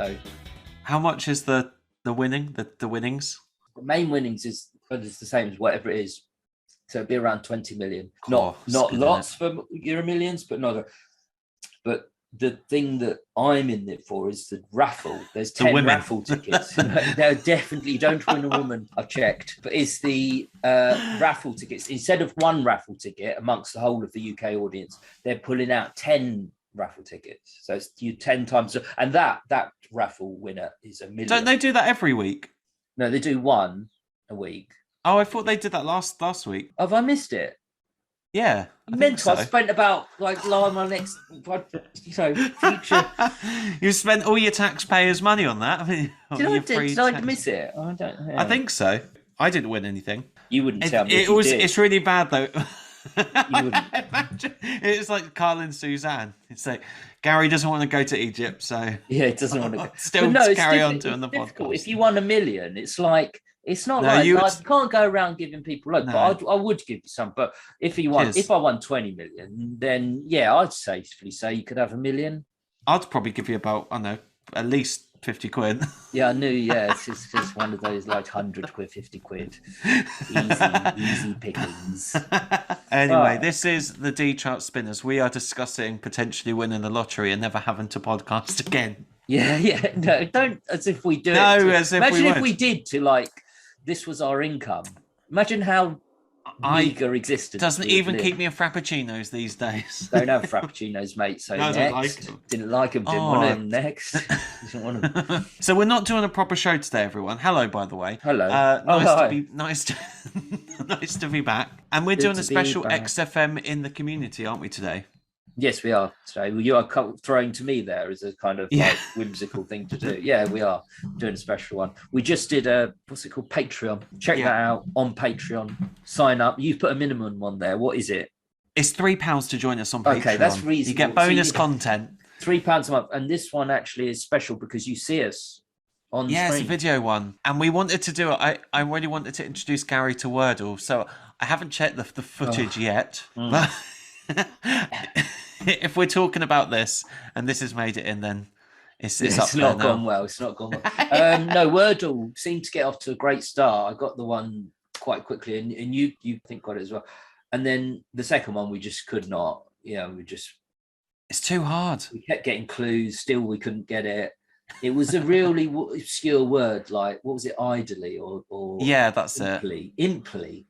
So, how much is the winning? The winnings? the main winnings is the same as whatever it is. So it'd be around 20 million. Oh, not good, lots for Euro Millions, but but the thing that I'm in it for is the raffle. There's 10 raffle tickets. No, definitely don't win a woman. I've checked. But it's the raffle tickets. Instead of one raffle ticket amongst the whole of the UK audience, they're pulling out 10 raffle tickets. So it's you 10 times. And that raffle winner is $1 million. Don't they do that every week? No, they do one a week. Oh, I thought they did that last week. Have I missed it? Yeah, Mental. I spent about my next, future. You spent all your taxpayers' money on that. Did I miss it? I don't know. I think so. I didn't win anything. You wouldn't tell me. It's really bad though. You wouldn't. It's like Carl and Suzanne. It's like Gary doesn't want to go to Egypt, so yeah, he doesn't want to go. Still carry on doing the podcast. If you won $1 million, it's like. It's not you can't go around giving people loads, but I would give you some. But if I won 20 million, then yeah, I'd safely say you could have $1 million. I'd probably give you about, I don't know, at least 50 quid. Yeah, I knew. Yeah, it's just one of those like 100 quid, 50 quid, easy pickings. Anyway, this is the D Trout Spinners. We are discussing potentially winning the lottery and never having to podcast again. Yeah. No, don't as if we do. No, as if imagine we if we did to like. This was our income. Imagine how meager existence. Doesn't even keep me in frappuccinos these days. Don't have frappuccinos, mate. So no, next, didn't like them. Didn't want them. Next, didn't want them. So we're not doing a proper show today, everyone. Hello, by the way. Hello. Nice to be back. And we're doing a special XFM in the community, aren't we today? Yes, we are today. Well, you are throwing to me there as a kind of like whimsical thing to do. Yeah, we are doing a special one. We just did what's it called? Patreon. Check that out on Patreon. Sign up. You've put a minimum one there. What is it? It's £3 to join us on Patreon. Okay, that's reasonable. You get bonus content. £3 a month. And this one actually is special because you see us on screen. It's a video one. And we wanted to do it. I really wanted to introduce Gary to Wordle. So I haven't checked the footage yet. But if we're talking about this and this has made it in, then it's not gone well. It's not gone well. No, Wordle seemed to get off to a great start. I got the one quite quickly, and you think got it as well. And then the second one we just could not. It's too hard. We kept getting clues. Still, we couldn't get it. It was a really obscure word, like what was it? Idly or yeah, that's imply. Imply.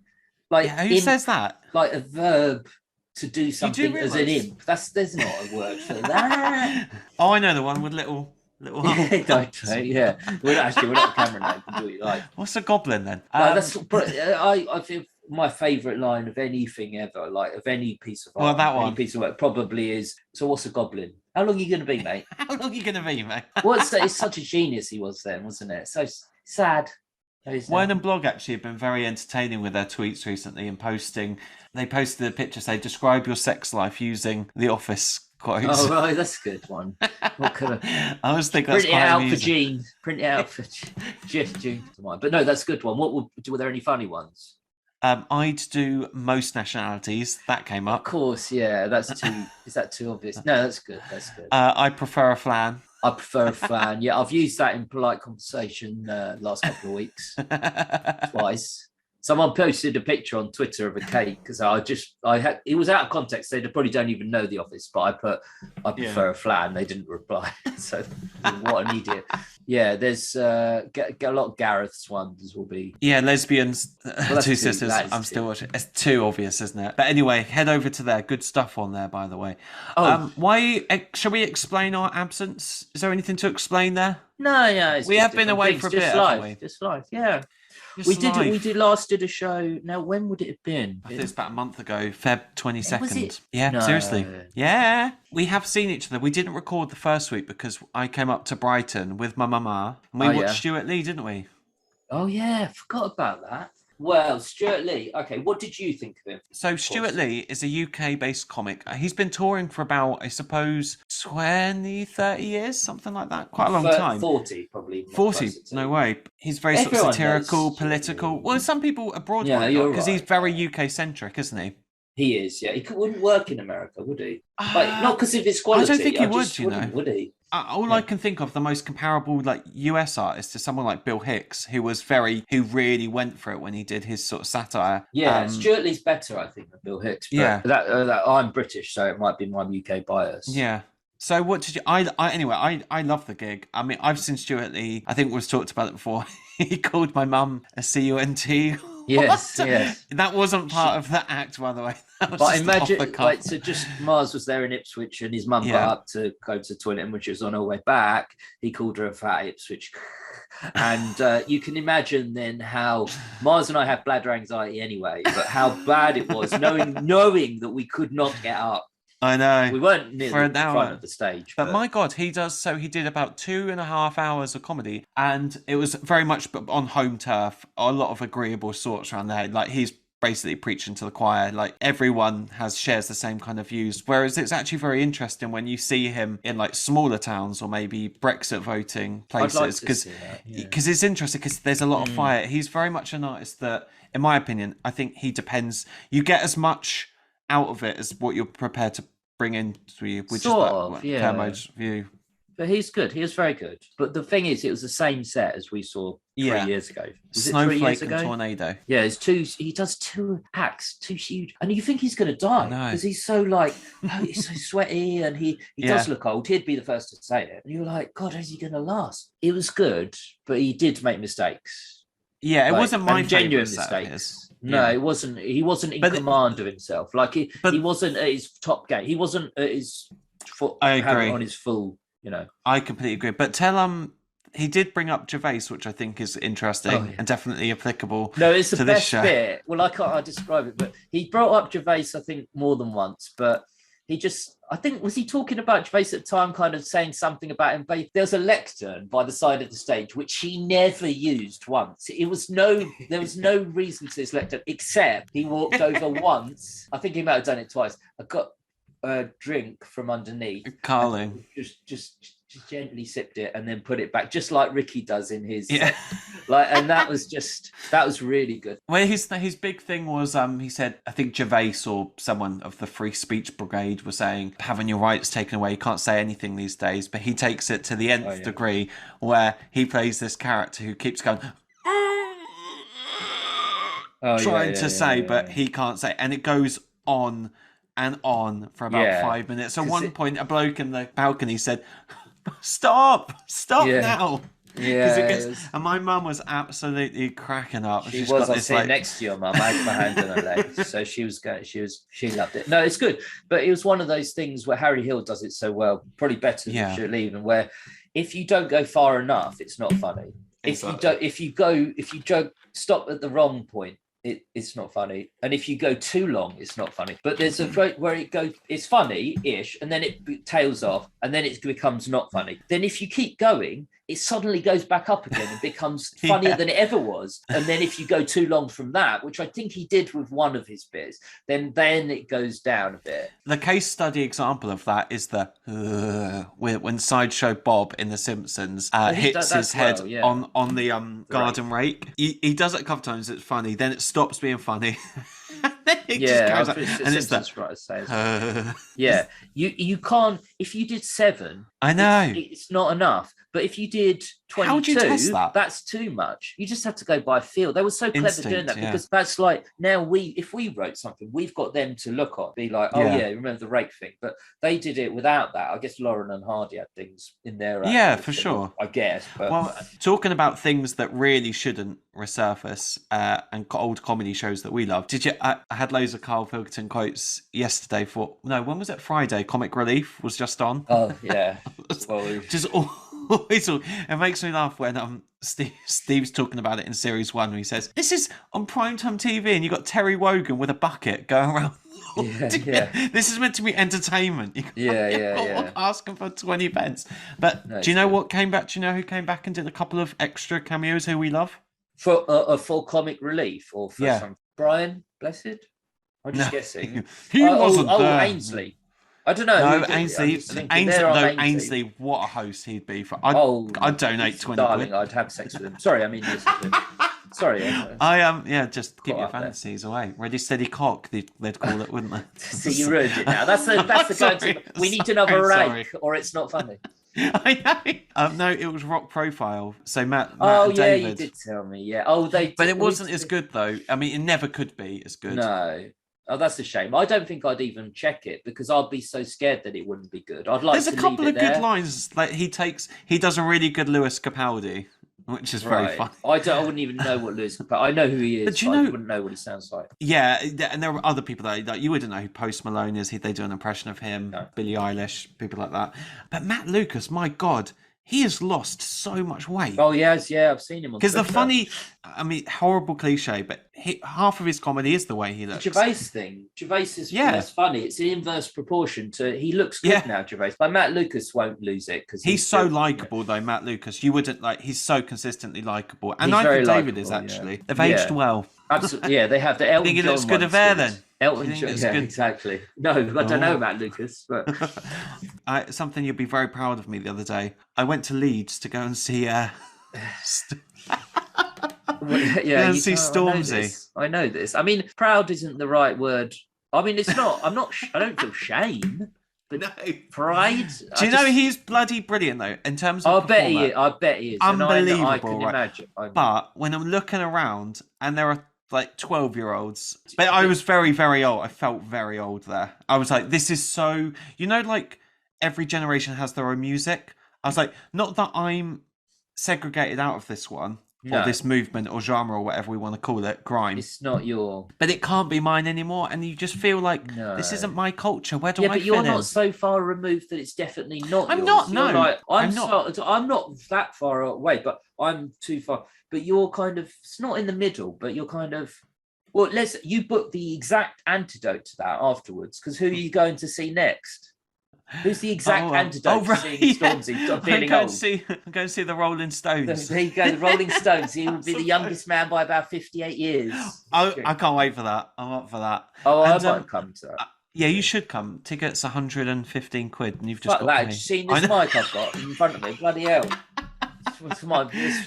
Like who says that? Like a verb. To do something as an imp. There's not a word for that. Oh, I know the one with little. Yeah. We're not camera now. You can do what you like. What's a goblin then? I feel my favourite line of anything ever, like of any piece of art, any piece of work, probably is. So what's a goblin? How long are you going to be, mate? How long are you going to be, mate? It's such a genius he was then, wasn't it? So sad. Wine and Blog actually have been very entertaining with their tweets recently and posting. They posted a picture saying, describe your sex life using the Office quotes. Oh, right, that's a good one. What kind of... I was thinking that's quite amusing. Print it out for Gene. But no, that's a good one. Were there any funny ones? I'd do most nationalities. That came up. Of course, yeah. That's too... Is that too obvious? No, that's good. I prefer a flan. I prefer a fan. Yeah, I've used that in polite conversation last couple of weeks. Twice. Someone posted a picture on Twitter of a cake because it was out of context. They probably don't even know The Office, but I prefer a flan. They didn't reply. So what an idiot. Yeah, there's get a lot of Gareth's ones will be. Yeah, lesbians, two sisters. I'm still watching. It's too obvious, isn't it? But anyway, head over to there. Good stuff on there, by the way. Shall we explain our absence? Is there anything to explain there? No, yeah. We have been away for a bit, haven't we? Just live, yeah. We did a show. Now, when would it have been? I think it's about a month ago, Feb 22nd. Was it? Yeah, no. Seriously. Yeah. We have seen each other. We didn't record the first week because I came up to Brighton with my mama and we watched Stuart Lee, didn't we? Oh, yeah. Forgot about that. Well, Stuart Lee. Okay, what did you think of him? So Stuart Lee is a UK-based comic. He's been touring for about, I suppose, 20, 30 years, something like that. Quite a long time. 40, probably. 40, no way. He's very sort of satirical, political. Well, some people abroad because he's very UK-centric, isn't he? He is, yeah. He wouldn't work in America, would he? Not because of his quality. I don't think he would, you know. Would he? I can think of the most comparable like US artist is someone like Bill Hicks, who really went for it when he did his sort of satire. Yeah, Stuart Lee's better, I think, than Bill Hicks. But that I'm British, so it might be my UK bias. Yeah. So what did you? I love the gig. I mean, I've seen Stuart Lee. I think we've talked about it before. He called my mum a CUNT. Yes. That wasn't part of the act, by the way. But imagine, so just Mars was there in Ipswich, and his mum got up to go to the toilet, and when she was on her way back, he called her a fat Ipswich. And you can imagine then how Mars and I have bladder anxiety anyway, but how bad it was knowing that we could not get up. I know. We weren't near the front of the stage. But my God, he did about 2.5 hours of comedy, and it was very much on home turf, a lot of agreeable sorts around there. Like, he's basically preaching to the choir, like everyone shares the same kind of views, whereas it's actually very interesting when you see him in like smaller towns or maybe Brexit voting places, because it's interesting because there's a lot of fire. He's very much an artist that, in my opinion, I think you get as much out of it as what you're prepared to bring into you, which is Kermode's view. But he's good. He is very good. But the thing is, it was the same set as we saw 3 years ago. Was Snowflake it 3 years ago? and Tornado. Yeah, he does 2 acts, 2 huge, and you think he's going to die because he's so like, he's so sweaty, and he does look old. He'd be the first to say it, and you're like, God, is he going to last? It was good, but he did make mistakes. Yeah, it wasn't my genuine mistakes. No, it wasn't. He wasn't in command of himself. Like he wasn't at his top game. He wasn't at his foot. I agree. On his full. I completely agree. But he did bring up Gervais, which I think is interesting and definitely applicable. No, it's the to best this show. bit. Well, I can't describe it, but he brought up Gervais, I think, more than once. But was he talking about Gervais at the time, kind of saying something about him? But there was a lectern by the side of the stage, which he never used once. There was no reason to this lectern, except he walked over once. I think he might have done it twice. I got a drink from underneath. Carling. Just gently sipped it and then put it back, just like Ricky does in his and that was really good. Well, his big thing was he said, I think Gervais or someone of the Free Speech Brigade was saying, having your rights taken away, you can't say anything these days, but he takes it to the nth degree, where he plays this character who keeps going trying to say, but he can't say, and it goes on and on for about 5 minutes. So one point, a bloke in the balcony said, Stop now. Yeah. And my mum was absolutely cracking up. I was sitting next to your mum. I had my hand on her leg. So she loved it. No, it's good. But it was one of those things where Harry Hill does it so well, probably better than Stuart Lee, and where if you don't go far enough, it's not funny. Exactly. If you don't stop at the wrong point, it's not funny, and if you go too long, it's not funny. But there's a point where it's funny-ish, and then it tails off, and then it becomes not funny. Then if you keep going, it suddenly goes back up again and becomes funnier than it ever was. And then if you go too long from that, which I think he did with one of his bits, then it goes down a bit. The case study example of that is when Sideshow Bob in The Simpsons hits his head on the garden rake. He does it a couple times. It's funny. Then it stops being funny. It just goes and it's that. Right, you can't. If you did 7, I know it's not enough. But if you did 22, how do you test that? That's too much. You just have to go by feel. They were so clever doing that, because that's like, now if we wrote something, we've got them to look on, be like, remember the rake thing. But they did it without that. I guess Lauren and Hardy had things in their for sure. I guess. But... Well, talking about things that really shouldn't resurface and old comedy shows that we love. I had loads of Carl Pilkington quotes yesterday when was it? Friday. Comic Relief was just on. Oh yeah. Just always, it makes me laugh when Steve's talking about it in series 1, where he says, this is on primetime TV and you got Terry Wogan with a bucket going around. This is meant to be entertainment. Asking for 20 pence. But do you know what came back? Do you know who came back and did a couple of extra cameos who we love? For a full Comic Relief, or for some Brian Blessed? I'm just guessing. He wasn't there. Ainsley. I don't know. No, Ainsley, what a host he'd be for. I'd donate 20 darling, quid. I'd have sex with him. Sorry, I mean, sorry. Just keep your fantasies away. Ready, steady, cock, they'd call it, wouldn't they? See, you ruined it now. That's the go-to. We need another rank, or it's not funny. I know. No, it was Rock Profile. So Matt and David. You did tell me. Yeah. Oh, but it wasn't as good though. I mean, it never could be as good. No. Oh, that's a shame. I don't think I'd even check it because I'd be so scared that it wouldn't be good. I'd like. There's a couple of good lines. Like he does a really good Lewis Capaldi, which is very funny. I wouldn't even know what Lewis Capaldi. I know who he is, but I wouldn't know what he sounds like. Yeah, and there are other people that you wouldn't know who Post Malone is. They do an impression of him. No. Billie Eilish, people like that. But Matt Lucas, my God. He has lost so much weight. Oh, yes, yeah, I've seen him on Because the funny, I mean, horrible cliche, but half of his comedy is the way he looks. The Gervais thing. Gervais is less funny. It's in inverse proportion to, he looks good now, Gervais. But Matt Lucas won't lose it. Because he's so likeable, though, Matt Lucas. You wouldn't, he's so consistently likeable. And I think David is, actually. Yeah. They've aged well. Absolutely, yeah, they have. The Elton John. Think he looks good of air, then? Elton John, yeah, exactly. No, I don't know Matt Lucas, but something you'll be very proud of me the other day. I went to Leeds to go and see see Stormzy. I know this. I mean, proud isn't the right word. I mean, it's not. I don't feel shame. But no. Pride. Do you know he's bloody brilliant though? In terms of, I bet he is. Unbelievable. I can imagine. But when I'm looking around and there are 12-year-olds, but I was very, very old. I felt very old there. I was like, this is so, every generation has their own music. I was like, not that I'm segregated out of this one or this movement or genre or whatever we want to call it, grime. It's not your, but it can't be mine anymore. And you just feel like this isn't my culture. Where do I fit in? Yeah, but you're not so far removed that it's definitely not. I'm not. No, like, I'm not that far away, but I'm too far. But you're kind of, it's not in the middle, but you're kind of, well, you book the exact antidote to that afterwards, because who are you going to see next? Who's the exact antidote to seeing Stormzy? I'm going to see the Rolling Stones. There you go, the Rolling Stones. He will be the youngest man by about 58 years. I can't wait for that. I'm up for that. Oh, I might come to that. Yeah, you should come. Tickets 115 quid, and you've just got that. Have you seen this mic I've got in front of me? Bloody hell.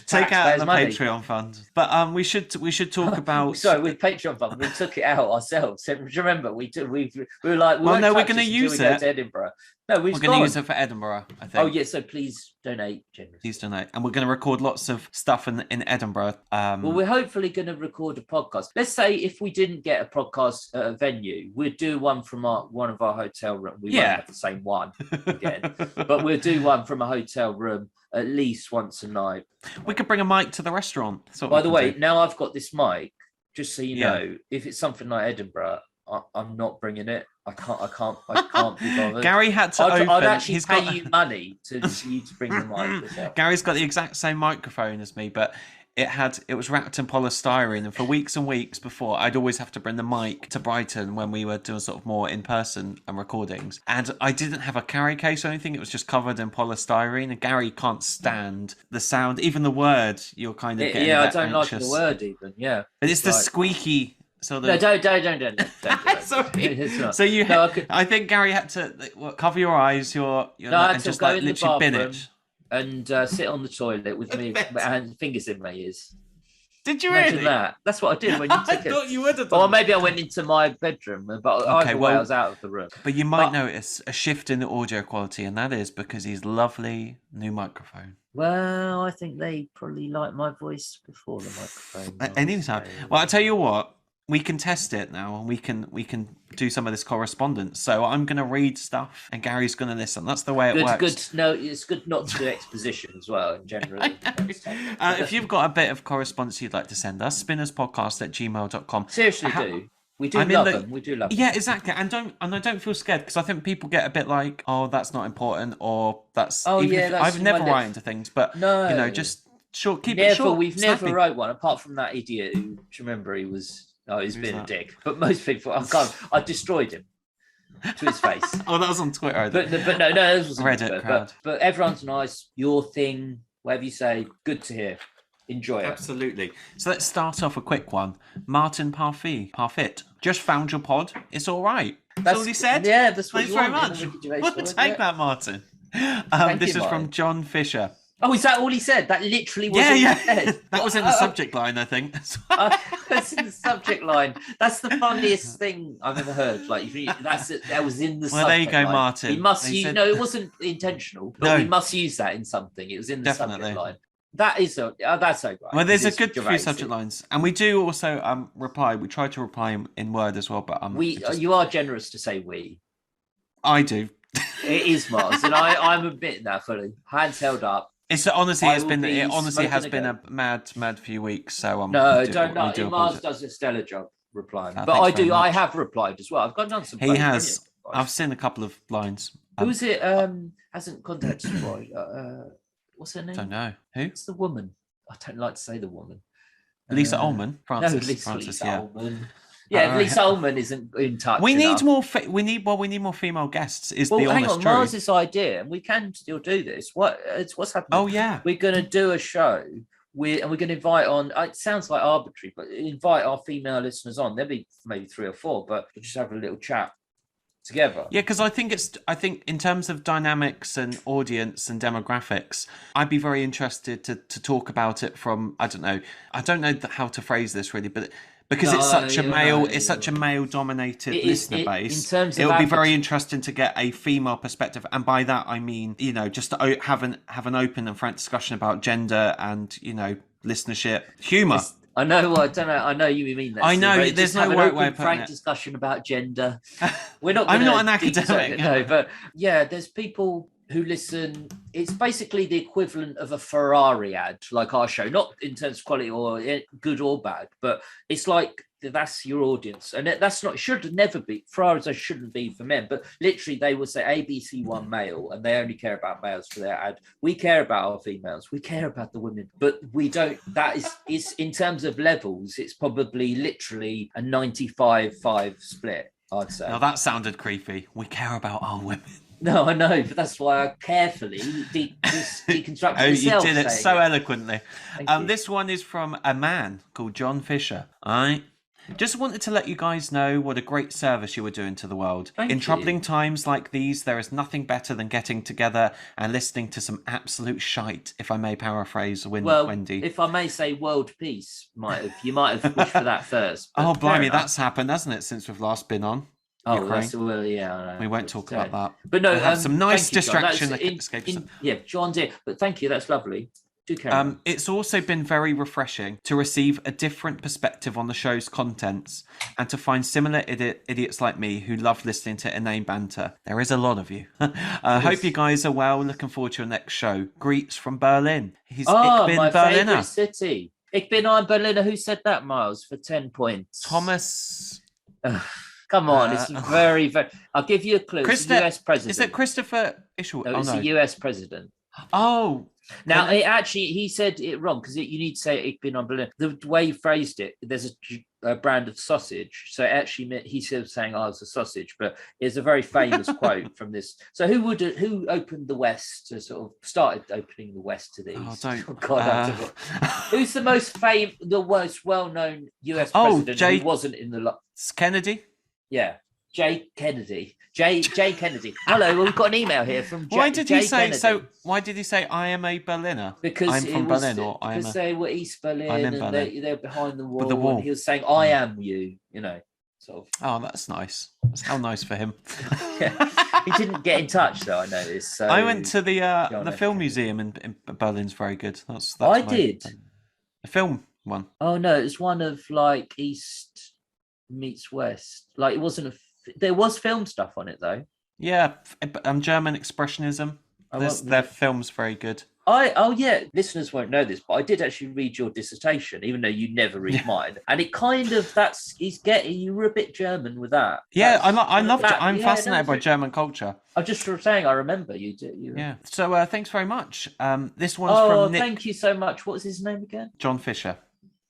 Take out the Patreon fund, but we should talk about. Sorry, with Patreon fund, we took it out ourselves. Remember, we were like, we're going to use it to Edinburgh. No, we're going to use it for Edinburgh, I think. Oh yeah, so please donate generously. Please donate, and we're going to record lots of stuff in Edinburgh. Well, we're hopefully going to record a podcast. Let's say if we didn't get a podcast at a venue, we'd do one from one of our hotel rooms. We won't have the same one again, but we'll do one from a hotel room at least once a night. We could bring a mic to the restaurant. By the way, now I've got this mic. Just so you know, if it's something like Edinburgh, I'm not bringing it. I can't be bothered. Gary had to open. I'd actually pay you money to bring the mic. Gary's got the exact same microphone as me, but it was wrapped in polystyrene, and for weeks and weeks before, I'd always have to bring the mic to Brighton when we were doing sort of more in-person recordings, and I didn't have a carry case or anything. It was just covered in polystyrene, and Gary can't stand the sound, even the word. You're kind of getting I don't anxious. Like the word even. Yeah, but it's the squeaky. So no, don't. So you, I think Gary had to cover your eyes. You're and just go in the bathroom and sit on the toilet with me and fingers in my ears. Did you Imagine really? That? That's what I did when you took it. I thought you would have done. Or maybe I went into my bedroom, but either way, I was out of the room. But you might notice a shift in the audio quality, and that is because his lovely new microphone. Well, I think they probably liked my voice before the microphone. Anytime. Well, I tell you what. We can test it now, and we can do some of this correspondence. So I'm going to read stuff, and Gary's going to listen. That's the way it works. Good. No, it's good not to do exposition as well. In general, if you've got a bit of correspondence you'd like to send us, spinnerspodcast@gmail.com. Seriously, we do love them. We do love them. Yeah, exactly. And I don't feel scared, because I think people get a bit like, oh, that's not important, or that's. I've never write into things, but just short. Keep it short. We've never wrote one apart from that idiot who. Do you remember he was? Oh, he's been a dick. But most people, I destroyed him to his face. Oh, that was on Twitter. But no, this was Reddit crowd. But everyone's nice. Your thing, whatever you say, good to hear. Enjoy it. Absolutely. So let's start off a quick one. Martin Parfit. Just found your pod. It's all right. That's all he said? Yeah, that's what Thanks very much. We'll take that, Martin. This is from John Fisher. Oh, is that all he said? That literally was all he said? That was in the subject line, I think. That's in the subject line. That's the funniest thing I've ever heard. Like, that was in the subject line. Well, there you go, line. Martin. We must use... No, it wasn't intentional, but we must use that in something. It was in the subject line. That is that's so great. Well, there's a good few subject lines, and we do also reply. We try to reply in Word as well, but you are generous to say we. I do. It is Mars, and I'm admitting that fully. Hands held up. It honestly has been a mad few weeks. So Mars does a stellar job replying, but I have replied as well. I've got done some. He has. I've seen a couple of lines. Who's it? Hasn't contacted me. What's her name? Don't know. Who? It's the woman. I don't like to say the woman. Lisa Ullman. Lisa Ullman. Yeah, Lisa Ullman isn't in touch. We need more. We need more female guests. Hang on, Mars's idea, and we can still do this. What's happening? Oh yeah, we're going to do a show. We're going to invite on. It sounds like arbitrary, but invite our female listeners on. There'll be maybe 3 or 4, but we'll just have a little chat together. Yeah, because I think in terms of dynamics and audience and demographics, I'd be very interested to talk about it from I don't know how to phrase this really, but because it's such a male dominated listener base, it would be very interesting to get a female perspective, and by that I mean just to have an open and frank discussion about gender and listenership, humour. I know. I don't know. I know you mean that. I know. There's no right way of putting frank discussion about gender. We're not. I'm not an academic. No, but yeah, there's people who listen. It's basically the equivalent of a Ferrari ad, like our show. Not in terms of quality or good or bad, but it's like that's your audience, and that's not should never be Ferraris. Shouldn't be for men, but literally they will say ABC1 male, and they only care about males for their ad. We care about our females, we care about the women, but we don't. That is in terms of levels, it's probably literally a 95-5 split, I'd say. Now that sounded creepy. We care about our women. No, I know, but that's why I carefully deconstructed myself. You did it so eloquently. This one is from a man called John Fisher. All right. Just wanted to let you guys know what a great service you were doing to the world. In troubling times like these, there is nothing better than getting together and listening to some absolute shite, if I may paraphrase Wendy. If I may say world peace, you might have pushed for that first. Oh, blimey, that's happened, hasn't it, since we've last been on? Oh, yeah. We won't talk about that. But no, have some nice distraction that escapes. Yeah, John's here. But thank you, that's lovely. It's also been very refreshing to receive a different perspective on the show's contents and to find similar idiots like me who love listening to inane banter. There is a lot of you. Hope you guys are well. Looking forward to your next show. Greets from Berlin. Ich bin my Berliner. Favourite city. Ich bin ein Berliner. Who said that, Miles? For 10 points. Thomas. Come on, it's very, very... I'll give you a clue. It's the US president. Is it Christopher Ishel? No, it's the US president. Oh. Now, he said it wrong because you need to say Ich bin ein Berliner. The way he phrased it, there's a brand of sausage. So actually meant he said saying, it's a sausage, but it's a very famous quote from this. So who opened the West to sort of started opening the West to these? Who's the most well-known US president who wasn't in the... Kennedy? Yeah. J. Kennedy. J. Kennedy. Hello, we've got an email here from J. Why did he say Kennedy. so? Why did he say I am a Berliner? Because I'm from Berlin, or I am. Because they were East Berlin, and they're behind the wall. The wall. And he was saying, "I am you." Sort of. Oh, that's nice. That's how nice for him. Yeah. He didn't get in touch though. I noticed. So I went to the film museum in Berlin's very good. That's did. The film one. Oh no, it's one of like East meets West. Like it wasn't there was film stuff on it though. Yeah, German expressionism. Their film's very good. Listeners won't know this, but I did actually read your dissertation, even though you never read mine. And it kind of you were a bit German with that. Yeah, I loved it. I'm fascinated by German culture. I'm just saying, I remember you did. Yeah. So thanks very much. This one's from Nick. Thank you so much. What was his name again? John Fisher.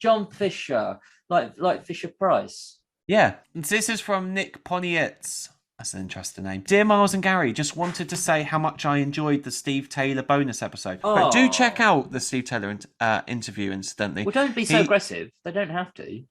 John Fisher, like Fisher Price. Yeah. This is from Nick Ponietz. That's an interesting name. Dear Miles and Gary, just wanted to say how much I enjoyed the Steve Taylor bonus episode. But do check out the Steve Taylor interview, incidentally. Well, don't be so aggressive. They don't have to.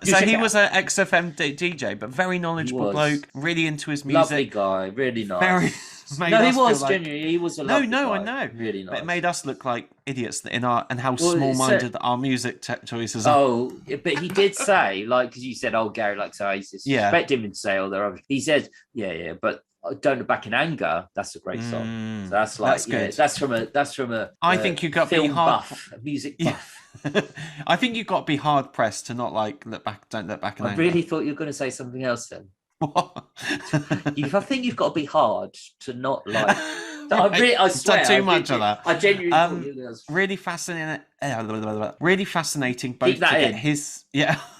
So he was an XFM DJ, but very knowledgeable bloke, really into his music. Lovely guy, really nice. No, he was genuinely. He was a lovely guy. I know. Really nice. But it made us look like idiots and how small-minded our music choices are. Oh, but he did say, like, because you said, "Oh, Gary likes Oasis." Yeah. Expect him to say, "Oh, they're rubbish." He said, "Yeah, but Don't Look Back in Anger." That's a great song. So that's like, that's good. That's from a. I think you got to be buff, a music buff. I think you've got to be hard pressed to not like Don't Look Back in Anger. I really thought you were going to say something else then. What? I think you've got to be hard to not like. I swear, too much of that. I genuinely really fascinating. Really fascinating. Both keep that to in. Get his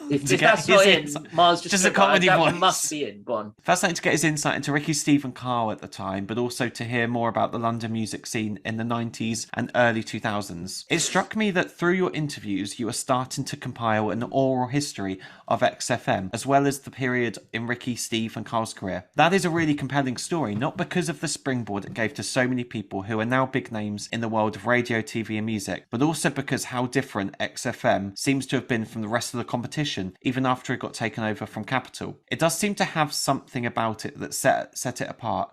If that's not in, Mars just a comedy voice. That must be in. Go on. Fascinating to get his insight into Ricky, Steve, and Carl at the time, but also to hear more about the London music scene in the 90s and early 2000s. It struck me that through your interviews, you are starting to compile an oral history of XFM, as well as the period in Ricky, Steve, and Carl's career. That is a really compelling story, not because of the springboard it gave to so many people who are now big names in the world of radio, TV, and music, but also because how different XFM seems to have been from the rest of the competition, even after it got taken over from Capital. It does seem to have something about it that set it apart,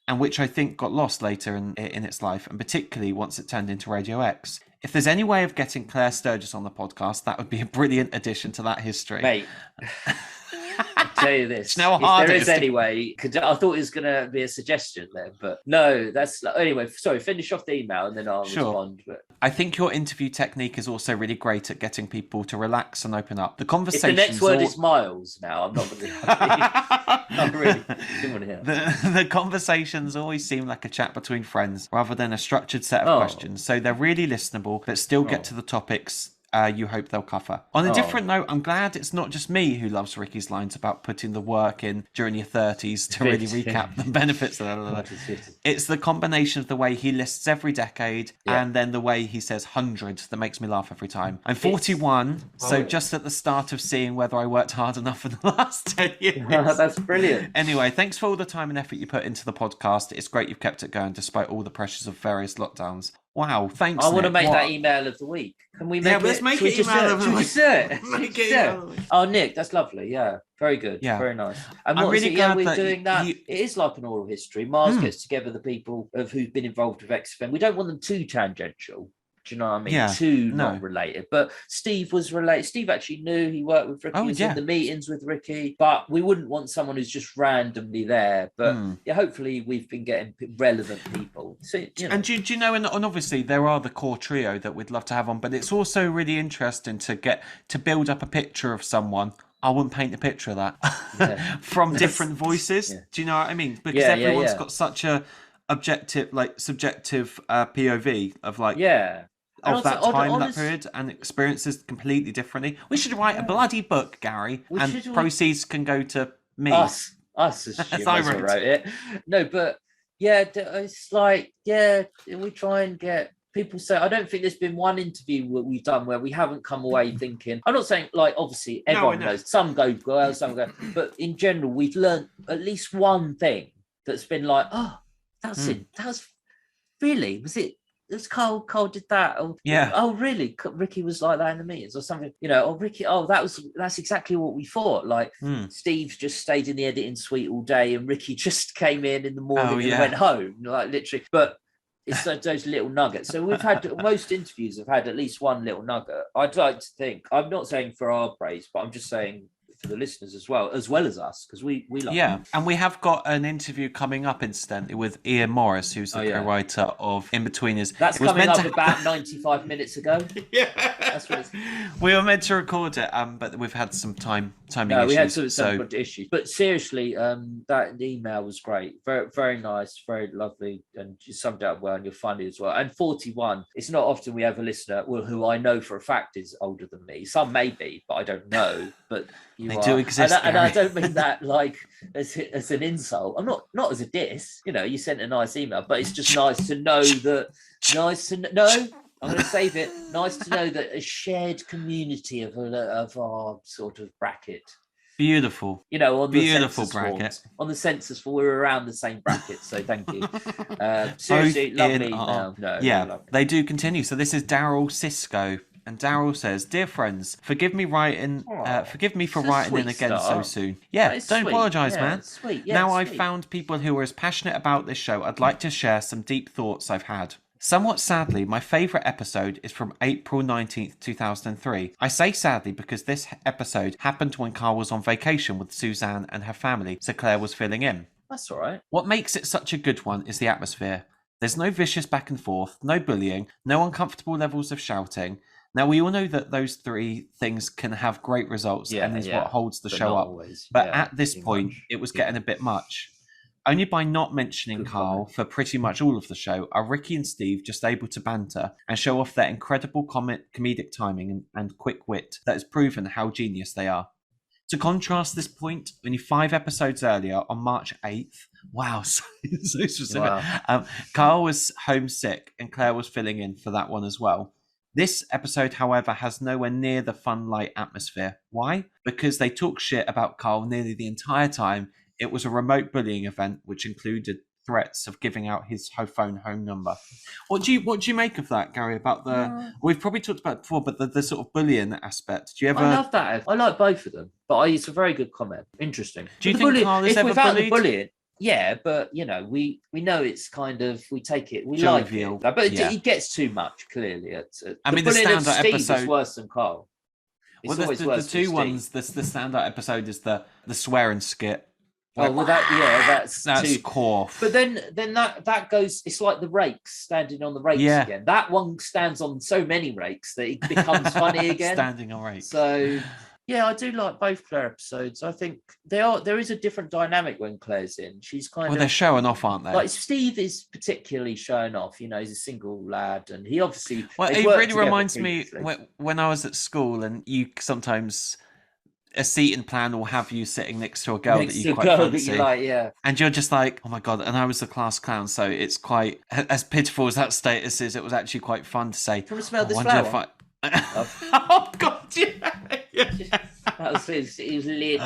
and which I think got lost later in its life, and particularly once it turned into Radio X. If there's any way of getting Claire Sturgis on the podcast, that would be a brilliant addition to that history. Mate, I'll tell you this. Now if there is any way, I thought it was going to be a suggestion there, but no, that's... Anyway, sorry, finish off the email and then I'll respond. But I think your interview technique is also really great at getting people to relax and open up. The conversation. If the next word is Miles now, I'm not going to be happy. Not really. Didn't want to hear the conversations always seem like a chat between friends rather than a structured set of questions. So they're really listenable, but still get to the topics you hope they'll cover. On a different note, I'm glad it's not just me who loves Ricky's lines about putting the work in during your 30s to really recap the benefits of that. It's the combination of the way he lists every decade and then the way he says 100 that makes me laugh every time. I'm 41, so just at the start of seeing whether I worked hard enough in the last 10 years. That's brilliant. Anyway, thanks for all the time and effort you put into the podcast. It's great you've kept it going despite all the pressures of various lockdowns. Wow, thanks. I want to make that email of the week. Can we make it? Let's make it email of the week. Oh, Nick, that's lovely. Yeah, very good. Yeah, very nice. And I'm really glad we're doing that. It is like an oral history. Mars gets together the people who've been involved with XFM. We don't want them too tangential. Do you know what I mean? Yeah, not related. But Steve was related. Steve actually knew he worked with Ricky. He was in the meetings with Ricky. But we wouldn't want someone who's just randomly there. But hopefully we've been getting relevant people. So, you know. And do you know, and obviously there are the core trio that we'd love to have on, but it's also really interesting to build up a picture of someone. I wouldn't paint a picture of that from different voices. Do you know what I mean? Because everyone's got such a objective, like subjective POV of like of that time, that period, and experiences completely differently. We should write a bloody book, Gary, and proceeds can go to me. Us as I wrote it. No, but it's like we try and get people. Say I don't think there's been one interview we've done where we haven't come away thinking. I'm not saying like obviously everyone knows some go well, some go, but in general we've learned at least one thing that's been like, oh, that's it. That's really was it. It's Carl did that. Oh, really? Ricky was like that in the meetings or something. You know, Ricky, that's exactly what we thought. Like Steve just stayed in the editing suite all day and Ricky just came in the morning and went home, like literally. But it's those little nuggets. So we've had, most interviews have had at least one little nugget. I'd like to think, I'm not saying for our praise, but I'm just saying for the listeners as well as us, because we love them. And we have got an interview coming up incidentally with Ian Morris, who's the co-writer of In-Betweeners. That's coming up about 95 minutes ago. That's what it's... We were meant to record it, but we've had some timing issues. We had some issues. But seriously, that email was great. Very, very nice, very lovely, and you summed it up well, and you're funny as well. And 41, it's not often we have a listener who I know for a fact is older than me. Some may be, but I don't know. But they do exist, and I don't mean that like as an insult. I'm not as a diss. You know, you sent a nice email, but it's just nice to know that. I'm going to save it. Nice to know that a shared community of our sort of bracket. Beautiful. You know, on the beautiful bracket. Forms, on the census form, we're around the same bracket. So thank you. Seriously, lovely email. They do continue. So this is Daryl Sisko. And Daryl says, "Dear friends, forgive me for writing in again so soon. Yeah, don't apologise, man. Sweet. Now I've found people who are as passionate about this show, I'd like to share some deep thoughts I've had. Somewhat sadly, my favourite episode is from April 19th, 2003. I say sadly because this episode happened when Carl was on vacation with Suzanne and her family, so Claire was filling in. That's all right. What makes it such a good one is the atmosphere. There's no vicious back and forth, no bullying, no uncomfortable levels of shouting. Now, we all know that those three things can have great results and is what holds the show up. Always. But at this point, it was getting a bit much. Only by not mentioning Carl for pretty much all of the show are Ricky and Steve just able to banter and show off their incredible comedic timing and quick wit that has proven how genius they are. To contrast this point, only 5 episodes earlier, on March 8th, wow, so specific, Carl was homesick and Claire was filling in for that one as well. This episode, however, has nowhere near the fun, light atmosphere. Why? Because they talk shit about Carl nearly the entire time. It was a remote bullying event, which included threats of giving out his home number. What do you make of that, Gary? About we've probably talked about it before, but the sort of bullying aspect. Do you ever? I love that. I like both of them, but it's a very good comment. Interesting. Do you think Carl is ever without bullied? The bullying? Yeah, but we know it's kind of we take it Jovial. Like it, but it gets too much clearly. The standout episode is worse than Carl. It's the two ones. The standout episode is the swearing skit. Oh well, that's core. But then that goes. It's like the rakes standing on the rakes again. That one stands on so many rakes that it becomes funny again. Standing on rakes. So yeah, I do like both Claire episodes. I think there is a different dynamic when Claire's in. She's kind of they're showing off, aren't they? Like Steve is particularly showing off. He's a single lad, and he obviously. Well, it really reminds me when I was at school, and you sometimes. A seating plan will have you sitting next to a girl that you quite fancy. And you're just like, oh my God. And I was the class clown, so it's quite, as pitiful as that status is, it was actually quite fun to say. Do you want to smell this flower? Oh God, yeah. That was it was lit.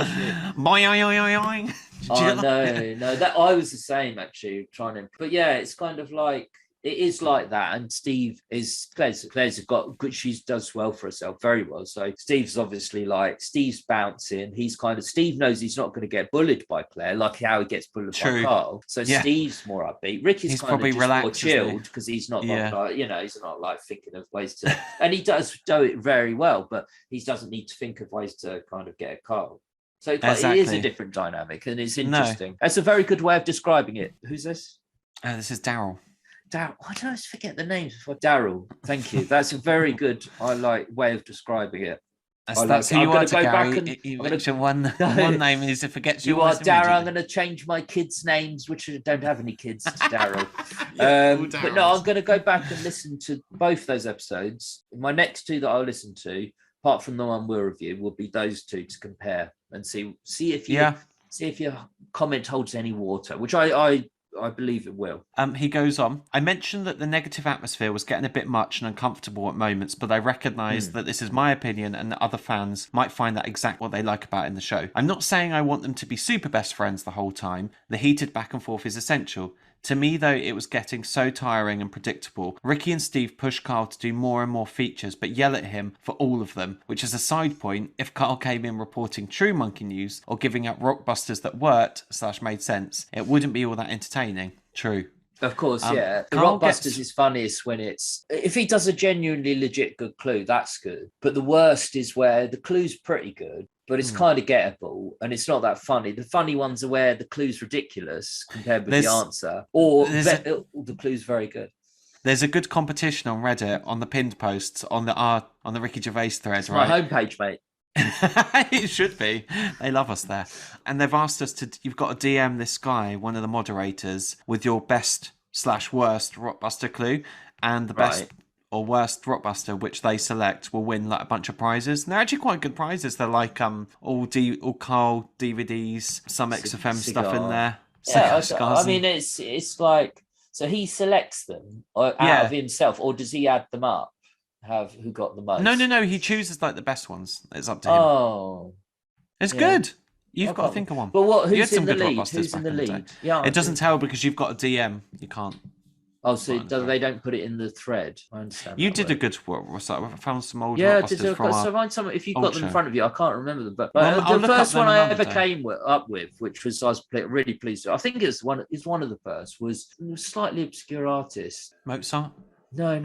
No, that I was the same actually, but yeah, it's kind of like, it is like that, and Steve is Claire's got good. She does well for herself, very well. So Steve's obviously Steve's bouncing. He's kind of Steve knows he's not going to get bullied by Claire, like how he gets bullied by Carl. So Steve's more upbeat. Ricky's kind of just relaxed, more chilled because he's not he's not thinking of ways to, and he does do it very well, but he doesn't need to think of ways to kind of get at Carl. So it is a different dynamic, and it's interesting. No. That's a very good way of describing it. Who's this? This is Daryl. Daryl, why do I always forget the names before Daryl? Thank you. That's a very good, way of describing it. That's who you are to Gary. One name is it forgets you are Daryl. I'm going to change my kids' names, which I don't have any kids, to Daryl. But no, I'm going to go back and listen to both those episodes. My next 2 that I'll listen to, apart from the one we'll review, will be those 2 to compare and see if your comment holds any water, which I believe it will. He goes on. I mentioned that the negative atmosphere was getting a bit much and uncomfortable at moments, but I recognise that this is my opinion and that other fans might find that exact what they like about in the show. I'm not saying I want them to be super best friends the whole time. The heated back and forth is essential. To me, though, it was getting so tiring and predictable. Ricky and Steve push Carl to do more and more features, but yell at him for all of them, which is a side point. If Carl came in reporting true monkey news or giving out rockbusters that worked/made sense, it wouldn't be all that entertaining. True. Of course, yeah. The Rockbusters is funniest when if he does a genuinely legit good clue, that's good. But the worst is where the clue's pretty good, but it's kind of gettable and it's not that funny. The funny ones are where the clue's ridiculous compared with the answer, or the clue's very good. There's a good competition on Reddit on the pinned posts on the Ricky Gervais thread, it's right? My homepage, mate. It should be. They love us there. And they've asked us you've got to DM this guy, one of the moderators, with your best/worst Rockbuster clue, and the best or worst Rockbuster, which they select, will win a bunch of prizes. And they're actually quite good prizes. They're like all Carl DVDs, some XFM stuff in there. Yeah, I mean it's like, so he selects them out of himself, or does he add them up? Who got the most? No. He chooses the best ones. It's up to him. Oh, it's good. You've got to think of one. But who's in the lead? Who's in the lead? Yeah, it doesn't tell because you've got a DM. You can't. Oh, so they don't put it in the thread. I understand. You did a good work. I found some old blockbusters from so find some if you've got them in front of you. I can't remember them, but the first one I ever came up with, which was I was really pleased with. I think it's one of the first was a slightly obscure artist. Mozart? No.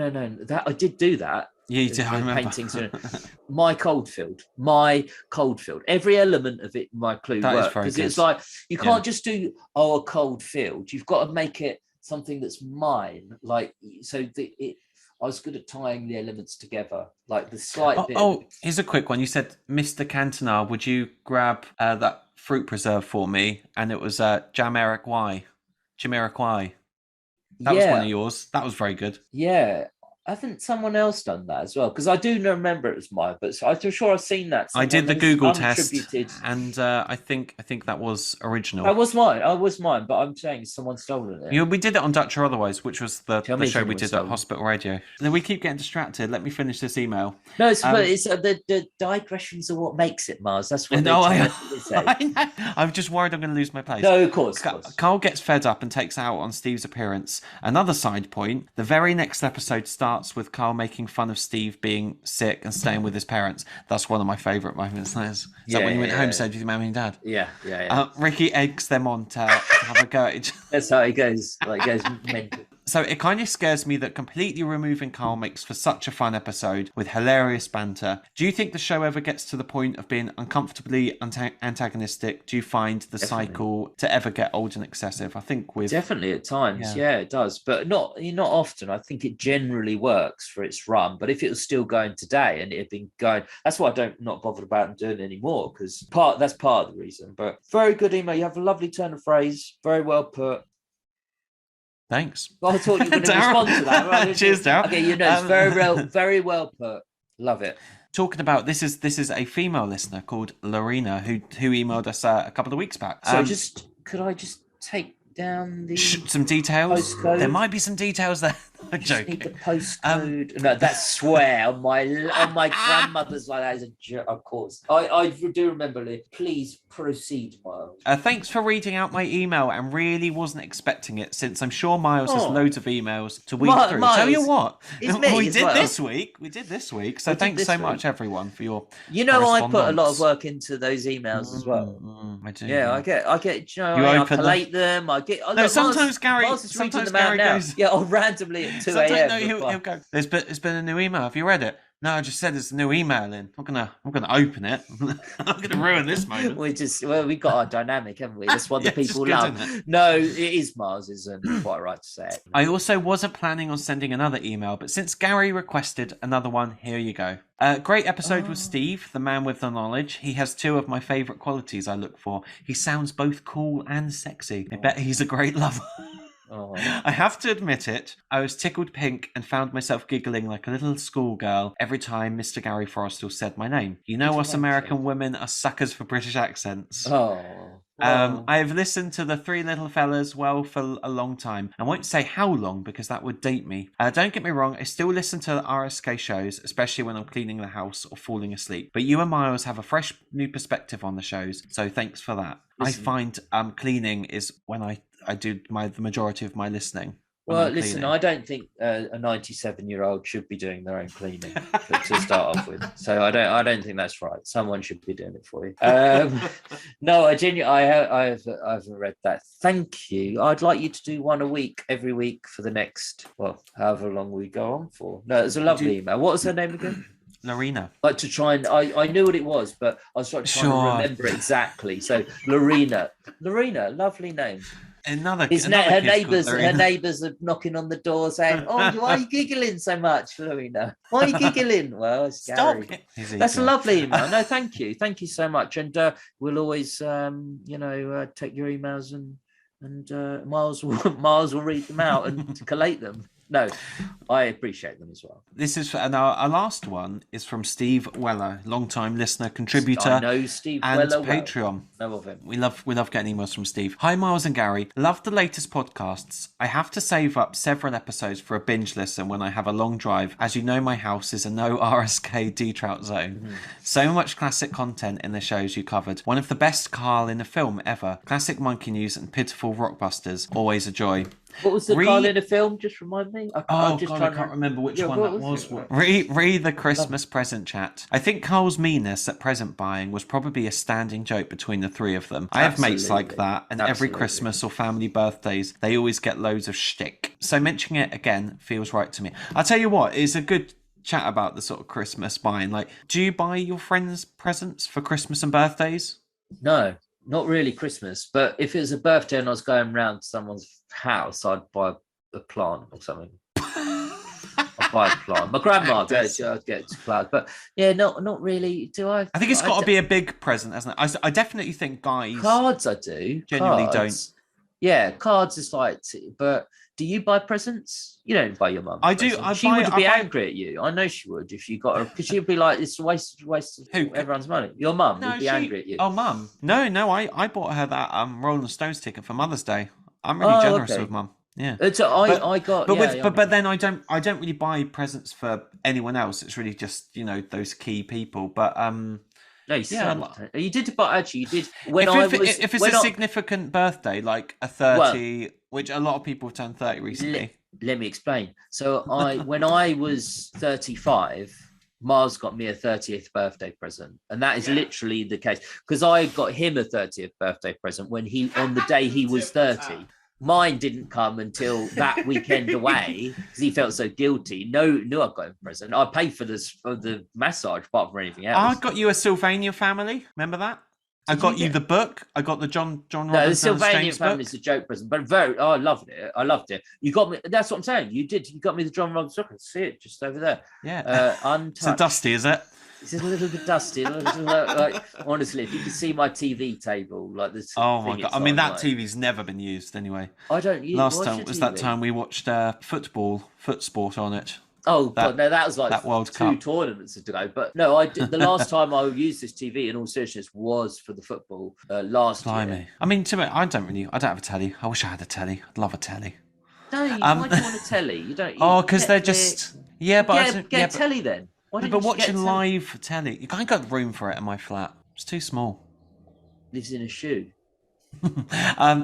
That I did do that. Yeah, you did. I remember. Paintings. My Coldfield. Every element of it, my clue worked because it's like you can't just do a cold field. You've got to make it something that's mine. Like I was good at tying the elements together, like the slight bit. Oh, here's a quick one. You said, Mr. Cantona, would you grab that fruit preserve for me? And it was Jamiroquai. That was one of yours. That was very good. Yeah. Hasn't someone else done that as well? Because I do remember it was mine, but I'm sure I've seen that. I did the Google test, and I think that was original. That was mine. But I'm saying someone stolen it. We did it on Dutch or Otherwise, which was the show we did at Hospital Radio. Then we keep getting distracted. Let me finish this email. No, but it's the digressions are what makes it, Mars. That's what I'm just worried I'm going to lose my place. No, of course. Carl gets fed up and takes out on Steve's appearance. Another side point: the very next episode starts with Carl making fun of Steve being sick and staying with his parents. That's one of my favourite moments. Is that when you went home and said to your mummy and dad? Yeah. Ricky eggs them on to have a go at each other. That's how it goes. Like, it goes mental. So it kind of scares me that completely removing Carl makes for such a fun episode with hilarious banter. Do you think the show ever gets to the point of being uncomfortably antagonistic? Do you find the cycle to ever get old and excessive? I think definitely at times, yeah, it does, but not often. I think it generally works for its run. But if it was still going today and it had been going, that's why not bothered about doing it anymore, because that's part of the reason. But very good email. You have a lovely turn of phrase. Very well put. Thanks. Well, I thought you were going to respond to that. Right? Cheers, Darryl. Okay, it's very well put. Love it. Talking about this is a female listener called Lorena who emailed us a couple of weeks back. So could I just take down some details? Postcode? There might be some details there. I'm joking. Need the postcode. No, that's swear on my grandmother's like that is a joke. Of course, I do remember it. Please proceed, Miles. Thanks for reading out my email, and really wasn't expecting it, since I'm sure Miles has loads of emails to weed through. Miles, tell you what, we did this week. So thanks so much, everyone, for your. I put a lot of work into those emails as well. I do. Yeah, I get. I collate them. Sometimes Gary goes. Yeah, I'll randomly. 2 a.m. He'll go. There's been a new email. Have you read it? No, I just said there's a new email in. I'm gonna open it. I'm gonna ruin this moment. We got our dynamic, haven't we? That's what the people love. No, it is Mars's, and quite right to say it. I also wasn't planning on sending another email, but since Gary requested another one, here you go. Great episode with Steve, the man with the knowledge. He has two of my favourite qualities I look for. He sounds both cool and sexy. I bet he's a great lover. Oh. I have to admit it, I was tickled pink and found myself giggling like a little schoolgirl every time Mr. Gary Forrester said my name. You know us American women are suckers for British accents. Oh. I have listened to the Three Little Fellas for a long time. I won't say how long because that would date me. Don't get me wrong, I still listen to the RSK shows, especially when I'm cleaning the house or falling asleep. But you and Miles have a fresh new perspective on the shows, so thanks for that. Listen. I find cleaning is when I do the majority of my listening. Well, listen, I don't think a 97-year-old should be doing their own cleaning to start off with. So I don't think that's right. Someone should be doing it for you. No, I haven't read that. Thank you. I'd like you to do one a week, every week for the next, however long we go on for. No, it's a lovely email. What was her name again? Lorena. Like to try and I knew what it was, but I was trying to remember it exactly. So Lorena, lovely name. Her neighbours are knocking on the door saying, "Oh, why are you giggling so much, Lorena? Why are you giggling?" Well, it's Gary. That's a lovely email. No, thank you so much, and we'll always, take your emails and Miles will read them out and collate them. No, I appreciate them as well. This is and our last one is from Steve Weller, long-time listener, contributor, I know Steve and Weller Patreon. Know of him. We love getting emails from Steve. Hi, Miles and Gary. Love the latest podcasts. I have to save up several episodes for a binge listen when I have a long drive. As you know, my house is a no RSK Trout zone. Mm-hmm. So much classic content in the shows you covered. One of the best Carl in a film ever. Classic Monkey News and pitiful Rockbusters. Always a joy. What was the Carl in the film? Just remind me. I can't remember which one that was. Read the Christmas present chat. I think Carl's meanness at present buying was probably a standing joke between the three of them. I have mates like that, and every Christmas or family birthdays, they always get loads of shtick. So mentioning it again feels right to me. I'll tell you what, it's a good chat about the sort of Christmas buying. Like, do you buy your friends presents for Christmas and birthdays? No. Not really Christmas, but if it was a birthday and I was going round to someone's house, I'd buy a plant or something. I'd buy a plant. My grandma does. I'd get a plant, but yeah, not really. Do I? I think it's got to be a big present, hasn't it? I definitely think guys cards. I do genuinely don't. Yeah, cards is like, but do you buy presents? You don't buy your mum. I do. She would be angry at you. I know she would if you got her, because she'd be like, "It's a waste of everyone's money." Your mum would be angry at you. Oh, mum. No. I bought her that Rolling Stones ticket for Mother's Day. I'm really generous with mum. Yeah. But then I don't really buy presents for anyone else. It's really just those key people. But No, you did, but actually, you did. If it's a significant birthday, like a 30, which a lot of people have turned 30 recently. Let me explain. So when I was 35, Mars got me a 30th birthday present, and that is literally the case, because I got him a 30th birthday present on the day he was 30. Mine didn't come until that weekend away because he felt so guilty. No, I got him a present. I paid for the massage, apart from anything else. I got you a Sylvania Family. Remember that? I got you the book. I got the John Robbins. No, the Sylvania Family is a joke present, but I loved it. You got me. That's what I'm saying. You did. You got me the John Robbins book. I see it just over there. Yeah. It's a dusty, is it? It's a little bit dusty. Like, honestly, if you could see my TV table, like this. Oh my god! I mean, that TV's never been used anyway. I don't use. Last time was that time we watched foot sport on it. Oh, God, no, that was like that World Cup. 2 tournaments ago. But no, I did. The last time I used this TV, in all seriousness, was for the football last year. I mean, to me, I don't have a telly. I wish I had a telly. I'd love a telly. No, why do you want a telly? You don't. Because they're just get a telly then. But watching live telly, you can't got room for it in my flat. It's too small. Lives in a shoe.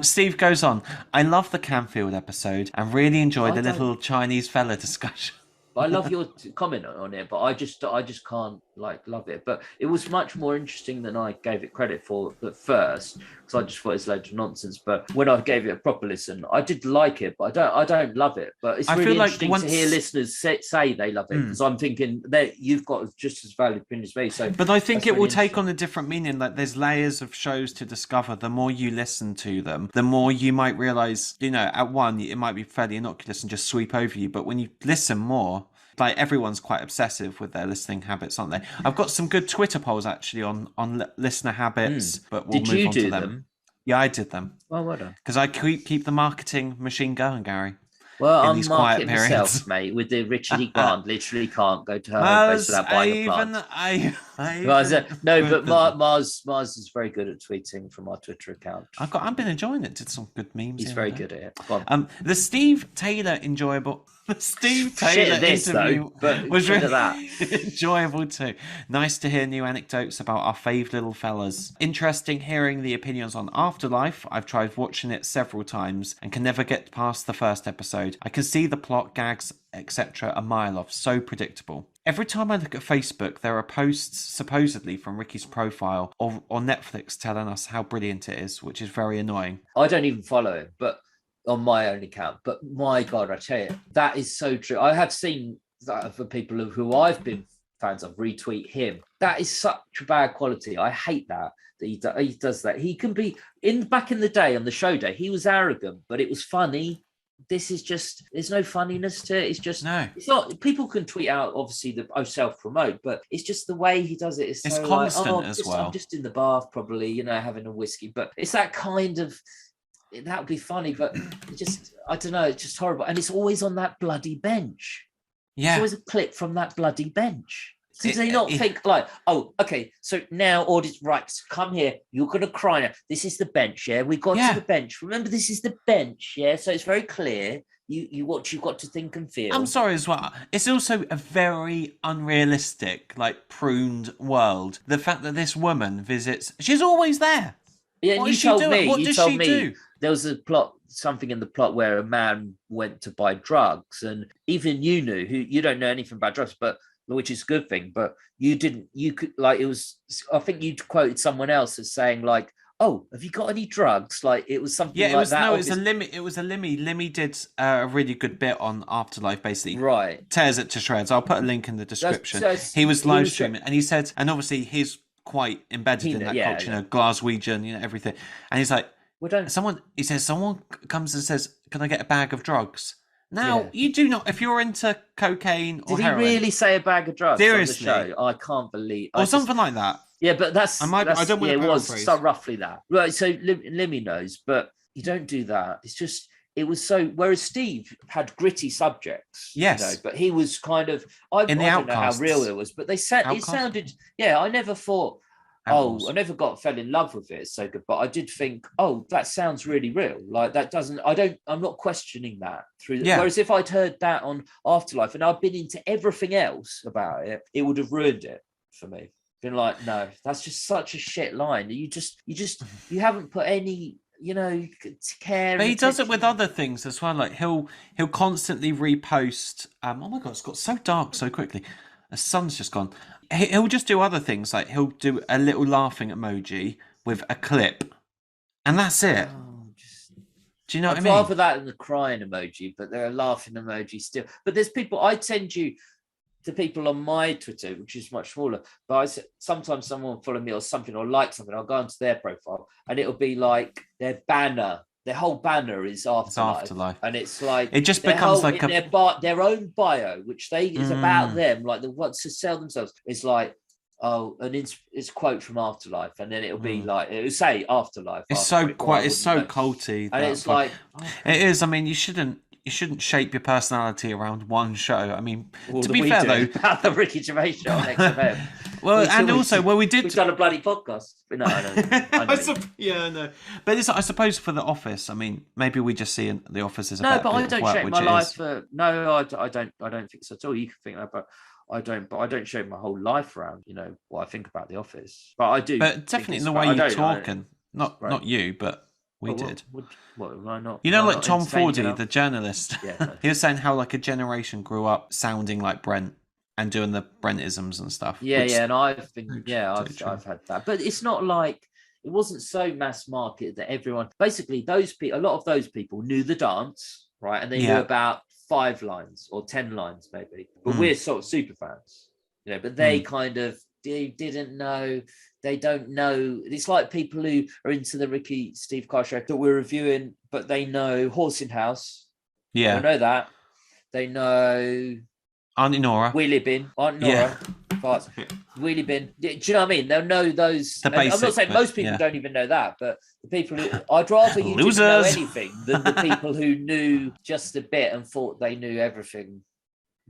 Steve goes on. I love the Canfield episode and really enjoyed the little Chinese fella discussion. I love your comment on it, but I just can't love it. But it was much more interesting than I gave it credit for at first, because I just thought it's loads of nonsense. But when I gave it a proper listen, I did like it, but I don't love it. But it's really interesting to hear listeners say they love it, because I'm thinking that you've got just as valid opinion as me. So, but I think it will take on a different meaning. Like, there's layers of shows to discover. The more you listen to them, the more you might realize. At one, it might be fairly innocuous and just sweep over you. But when you listen more, like, everyone's quite obsessive with their listening habits, aren't they? I've got some good Twitter polls actually on listener habits, but we'll move on to them. Yeah, I did them. Well, well done. Because I keep the marketing machine going, Gary. Well, I'm marketing myself, mate, with the Richard E. Grant. Literally can't go to her home base without buying a plant. But Mars is very good at tweeting from our Twitter account. I've been enjoying it. Did some good memes. He's very good at it. The Steve Taylor interview was really enjoyable too. Nice to hear new anecdotes about our fave little fellas. Interesting hearing the opinions on Afterlife. I've tried watching it several times and can never get past the first episode. I can see the plot, gags, etc. a mile off. So predictable. Every time I look at Facebook, there are posts supposedly from Ricky's profile or Netflix telling us how brilliant it is, which is very annoying. I don't even follow him, but on my own account. But my God, I tell you, that is so true. I have seen that for people who I've been fans of retweet him. That is such bad quality. I hate that he does that. He can be back in the day on the show day. He was arrogant, but it was funny. This is just, there's no funniness to it. It's just, It's not, people can tweet out, obviously, self-promote, but it's just the way he does it. It's so constant as well. I'm just in the bath, probably, having a whiskey. But it's that kind of, that would be funny, but it just, I don't know, it's just horrible. And it's always on that bloody bench. Yeah. It's always a clip from that bloody bench. So do they not think like, oh, okay, so now audience, right, so come here, you're going to cry now. This is the bench, yeah? We got to the bench. Remember, this is the bench, yeah? So it's very clear what you've got to think and feel. I'm sorry as well. It's also a very unrealistic, pruned world. The fact that this woman visits, she's always there. Yeah, what you told me. What does she do? There was a plot something in the plot where a man went to buy drugs, and even you knew, who you don't know anything about drugs, but which is a good thing, but you could, like, it was, I think you quoted someone else as saying, like, oh, have you got any drugs? Like, it was something like that. No, it was a Limmy. It was a Limmy. Limmy did a really good bit on Afterlife, basically. Right. Tears it to shreds. I'll put a link in the description. He was live streaming, and he said, and obviously he's quite embedded in that culture, Glaswegian, everything. And he's like, someone comes and says, can I get a bag of drugs? Now, you do not, if you're into cocaine or heroin. Did he really say a bag of drugs seriously? On the show? I can't believe. Or something like that. Yeah, but I don't want to it was so roughly that. Right, so Limmy knows, but you don't do that. It's just, it was so, whereas Steve had gritty subjects. Yes. But he was kind of, I don't know how real it was, but it sounded, I never thought, I never fell in love with it so good, but I did think, that sounds really real. Like, that doesn't, I'm not questioning that through. Whereas if I'd heard that on Afterlife and I'd been into everything else about it, it would have ruined it for me. Been like, no, that's just such a shit line. You haven't put any, care. But he does it with other things as well. Like he'll constantly repost. Oh my god, it's got so dark so quickly. The sun's just gone. He'll just do other things. Like he'll do a little laughing emoji with a clip, and that's it. Do you know what I mean? I'd rather that than the crying emoji, but there are laughing emojis still. But there's people, I'd send you to people on my Twitter, which is much smaller, but sometimes someone will follow me or something or like something, I'll go onto their profile and it'll be like their whole banner is Afterlife. And it's like, it just becomes like their own bio, which is about them, like the ones to sell themselves, is like, it's a quote from Afterlife, and then it'll be like, it'll say Afterlife. It's so culty, and it's like, it is. I mean, you shouldn't shape your personality around one show. I mean, to be fair though, about the Ricky Gervais show on XFM. We've done a bloody podcast. No, I know. But I suppose for The Office, I mean, maybe we just see The Office as a no, but I don't shape my life for. No, I don't think so at all. You can think that, but I don't. But I don't shape my whole life around, what I think about The Office. But I do. But definitely in the way you talk, and not you, but. We did. What am I not? Like Tom Fordy, the journalist. Yeah, no. He was saying how like a generation grew up sounding like Brent and doing the Brentisms and stuff. Yeah, and I've had that, but it's not like it wasn't so mass market that everyone. Basically, a lot of those people knew the dance, right, and they knew about 5 lines or 10 lines maybe. But we're sort of super fans, But they kind of didn't know. They don't know. It's like people who are into the Steve Carr show that we're reviewing, but they know Horse in House. Yeah. They know that. They know Auntie Nora. Wheelie Bin. Aunt Nora. Farts. Wheelie Bin. Do you know what I mean? They'll know those. The basic, I'm not saying most people don't even know that, but the people who... I'd rather you didn't know anything than the people who knew just a bit and thought they knew everything.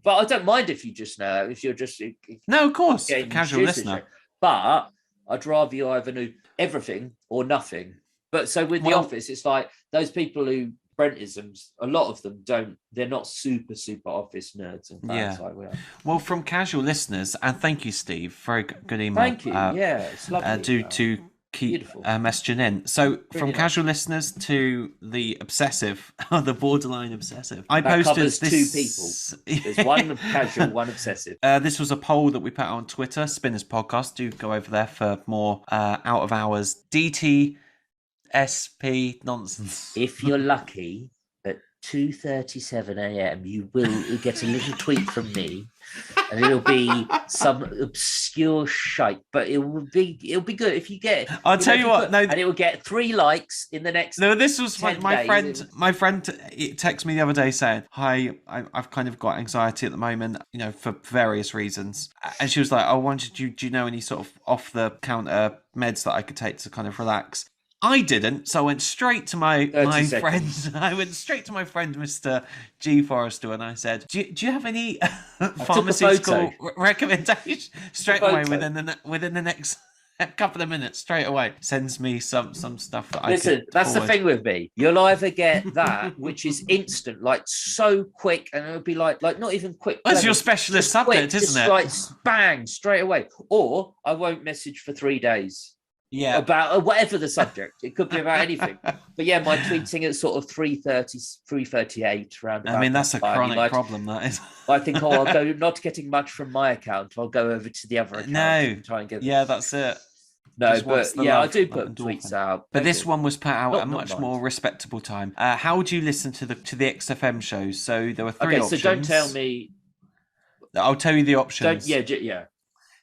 But I don't mind if you just know, if you're just... No, of course. Casual listener. But... I'd rather you either knew everything or nothing. But so with The Office, it's like those people who Brentisms, a lot of them they're not super Office nerds and fans like we are. Well, from casual listeners, and thank you, Steve, very good email. Thank you. It's lovely. To keep messaging in. So from casual listeners to the obsessive, the borderline obsessive. I posted this. 2 people. There's one casual, one obsessive. This was a poll that we put out on Twitter, Spinners Podcast. Do go over there for more out of hours DTSP nonsense. If you're lucky, at 2:37 a.m. you will get a little tweet from me. And it'll be some obscure shite, but it'll be good if you get. I'll tell you what, and it will get 3 likes in the next. No, this was my friend. My friend texted me the other day saying, "Hi, I've kind of got anxiety at the moment, for various reasons." And she was like, "I wanted do you know any sort of off the counter meds that I could take to kind of relax?" I didn't, so I went straight to my friend. I went straight to my friend, Mr. G. Forrester, and I said, "Do you have any pharmaceutical recommendations?" Straight away, within the next couple of minutes, straight away sends me some stuff that Listen, that's the thing with me. You'll either get that, which is instant, like so quick, and it'll be like not even quick. That's your specialist subject, isn't it? Like bang, straight away. Or I won't message for 3 days. Yeah. About whatever the subject. It could be about anything. But yeah, my tweeting at sort of 3:30, 3:38 around about. I mean, that's a chronic problem, that is. I think, I'll go, not getting much from my account. I'll go over to the other account and try and get Yeah, that's it. No, but yeah, I do put tweets out. But this one was put out at a much more respectable time. How would you listen to the XFM shows? So there were 3 options. So don't tell me. I'll tell you the options. Yeah.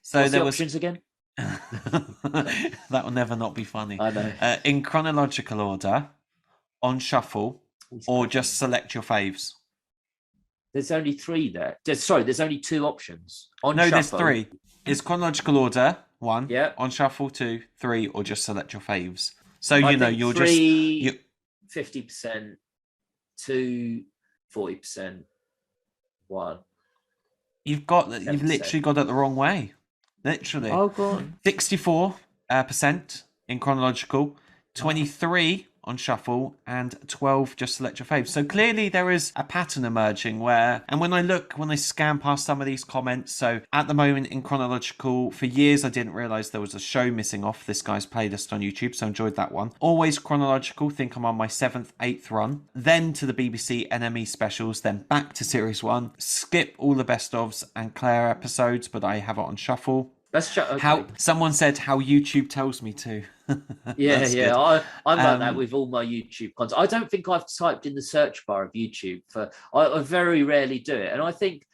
So what's there the was options again. That will never not be funny. I know. In chronological order, on shuffle, or just select your faves. There's only 3 there. There's only 2 options. There's 3. It's chronological order, 1. Yeah. On shuffle, 2, 3, or just select your faves. So you're 3, 50%, 2, 40%, 1. You've literally got it the wrong way. Literally. Oh, go on. 64% in chronological, 23 on shuffle, and 12 just select your faves. So clearly there is a pattern emerging when I scan past some of these comments, so at the moment in chronological, for years I didn't realise there was a show missing off this guy's playlist on YouTube, so I enjoyed that one. Always chronological, think I'm on my 7th, 8th run. Then to the BBC NME specials, then back to Series 1. Skip all the best ofs and Claire episodes, but I have it on shuffle. Okay. How someone said how YouTube tells me to. Yeah. I'm like that with all my YouTube content. I don't think I've typed in the search bar of YouTube I very rarely do it, and I think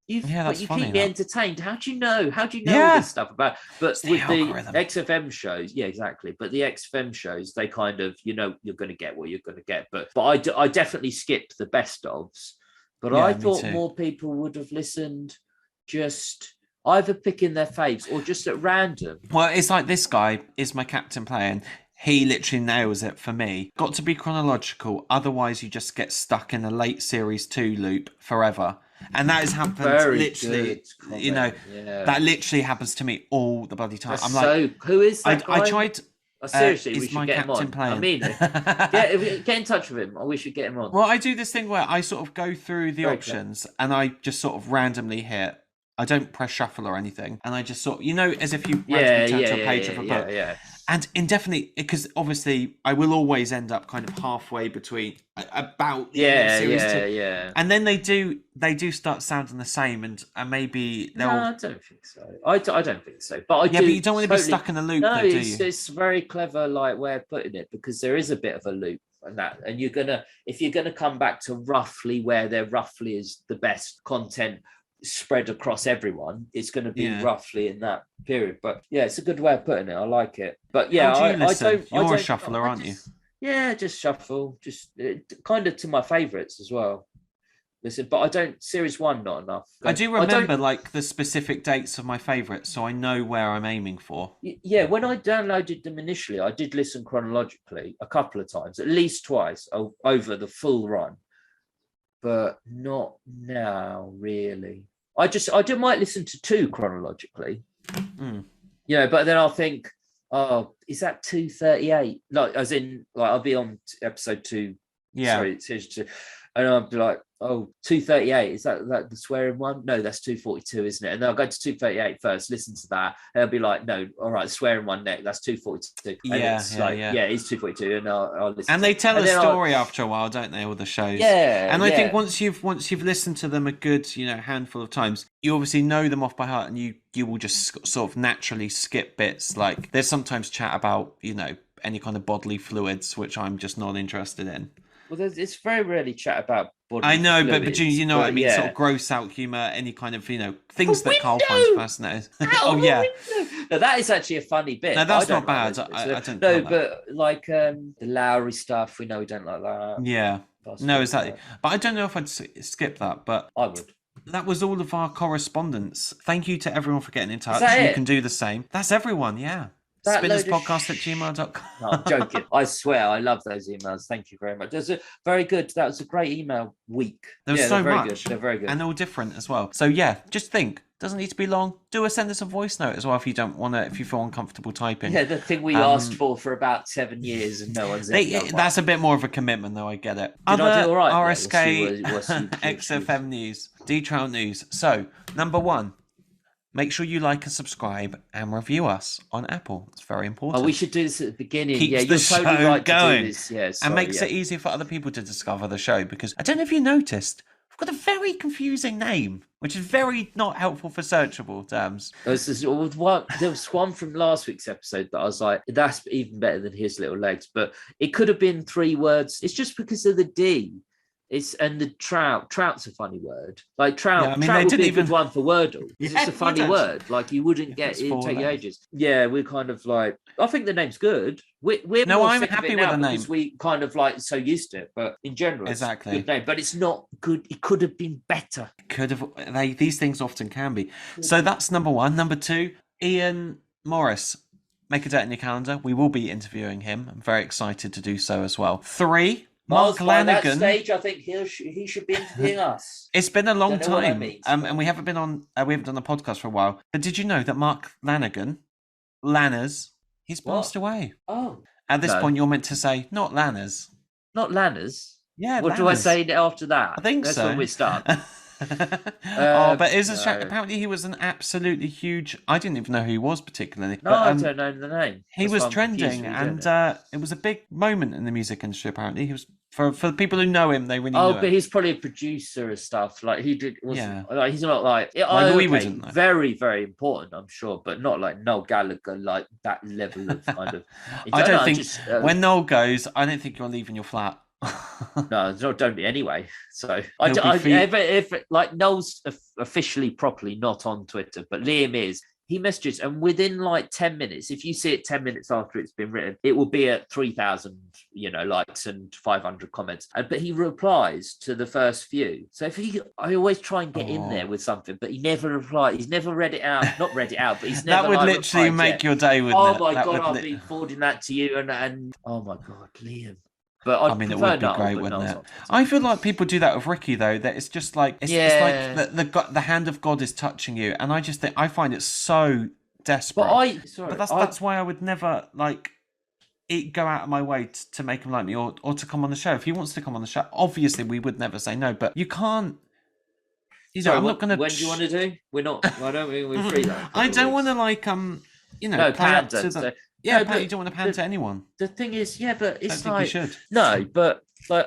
you keep me entertained. How do you know this stuff about? But with the XFM shows, yeah, exactly. But the XFM shows, they kind of you're going to get what you're going to get. But I definitely skipped the best ofs. But I thought more people would have listened just either picking their faves or just at random. Well, it's like this guy is my captain playing. He literally nails it for me. Got to be chronological, otherwise you just get stuck in a late series 2 loop forever. And that has happened that literally happens to me all the bloody time. Who is that guy? I tried. Seriously, we should get him on. Playing. I mean it. Get in touch with him. We should get him on. Well, I do this thing where I sort of go through the options and I just sort of randomly hit. I don't press shuffle or anything, and I just sort of, as if you randomly turn to a page of a book. Yeah. And indefinitely, because obviously I will always end up kind of halfway between about series 2. Yeah. And then they do start sounding the same, and maybe they'll. No, I don't think so. I don't think so. But but you don't want to be stuck in a loop. No, though, do you? It's very clever, way of putting it, because there is a bit of a loop. And if you're gonna come back to roughly where there roughly is the best content spread across everyone, it's going to be roughly in that period. But yeah, it's a good way of putting it. I like it. But yeah, I don't. You're a shuffler, aren't you? Yeah, just shuffle, just kind of to my favourites as well. Listen, but I don't. Series 1, not enough. I do remember the specific dates of my favourites, so I know where I'm aiming for. Yeah, when I downloaded them initially, I did listen chronologically a couple of times, at least twice over the full run, but not now really. I might listen to 2 chronologically, but then I'll think, oh, is that 2:38? As in, I'll be on episode 2. Yeah. Sorry, series 2, and I'll be like, oh, 2:38, is that the swearing one? No, that's 2:42, isn't it? And then I'll go to 2:38 first, listen to that, and I'll be like, no, all right, swearing one next, that's 2:42. It's 2:42, and I'll listen. And they tell a story after a while, don't they? All the shows. Yeah. And I think once you've listened to them a good handful of times, you obviously know them off by heart, and you will just sort of naturally skip bits. Like there's sometimes chat about any kind of bodily fluids, which I'm just not interested in. Well, it's very rarely chat about body. I know, fluids, but you know what I mean. Yeah. Sort of gross out humour, any kind of things that Carl finds fascinating. No, that is actually a funny bit. No, that's not bad. I don't. No, but the Lowry stuff, we know we don't like that. Yeah. No, exactly. But I don't know if I'd skip that. But I would. That was all of our correspondence. Thank you to everyone for getting in touch. You can do the same. That's everyone. Yeah. spinnerspodcast@gmail.com. No, I'm joking. I swear, I love those emails. Thank you very much. That was a great email week. There was so much. Good. They're very good. And all different as well. So yeah, just think. Doesn't need to be long. Send us a voice note as well if you don't want to, if you feel uncomfortable typing. Yeah, the thing we asked for about 7 years and no one's that's a bit more of a commitment though, I get it. Did I do all right? RSK, XFM news, Trout news. So, number 1. make sure you like and subscribe and review us on Apple. It's very important. Oh, we should do this at the beginning. Keeps you're show totally right going. to do this. Yeah, and makes it easier for other people to discover the show, because I don't know if you noticed, we've got a very confusing name, which is very not helpful for searchable terms. There was one from last week's episode that I was like, that's even better than His Little Legs, but it could have been 3 words. It's just because of the D. And the Trout's a funny word. Like Trout, yeah, I mean, Trout would be a good even... one for Wordle. It's just a funny word. Like you wouldn't get it, take ages. Yeah, we're kind of like, I think the name's good. We're no, more I'm sick happy of it with now the name because we kind of like so used to it. But in general, exactly, it's a good name. But it's not good. It could have been better. Could have. These things often can be. So that's number 1. Number 2, Ian Morris. Make a date in your calendar. We will be interviewing him. I'm very excited to do so as well. 3. Mark Lanigan. At that stage, I think he should be interviewing us. It's been a long time, and we haven't been on. We haven't done a podcast for a while. But did you know that Mark Lanigan, Lanners, he's passed away? Oh, at this point, you're meant to say not Lanners, not Lanners. Yeah. What do I say after that? I think that's so. when we start. But it is a shame. Apparently, he was an absolutely huge. I didn't even know who he was particularly. No, I don't know the name. He was trending, and it was a big moment in the music industry. Apparently, he was for the people who know him. They really know but him. he's probably a producer and stuff. Like he did. Like, he's not like we wouldn't know. Very, very important, I'm sure, but not like Noel Gallagher, like that level of kind of. I don't think when Noel goes, I don't think you're leaving your flat. No, don't be anyway. So if like Noel's officially properly not on Twitter, but Liam is. He messages, and within like 10 minutes, if you see it 10 minutes after it's been written, it will be at 3,000, likes and 500 comments. But he replies to the first few. So I always try and get in there with something, but he never replied. He's never read it out. Not read it out, but he's never. That would literally make your day, wouldn't it? Oh my God, I'll be forwarding that to you, and oh my God, Liam. But I mean, it would be great, wouldn't it? I feel like people do that with Ricky, though. That it's just like it's like the hand of God is touching you, and I find it so desperate. But that's why I would never go out of my way to make him like me or to come on the show. If he wants to come on the show, obviously we would never say no. But you can't. I'm not going to. When do you want to do? We're not. I don't think we're free. I don't want to no, play up to the. Yeah, but you don't want to pander to anyone. The thing is, but it's like... you should. No, but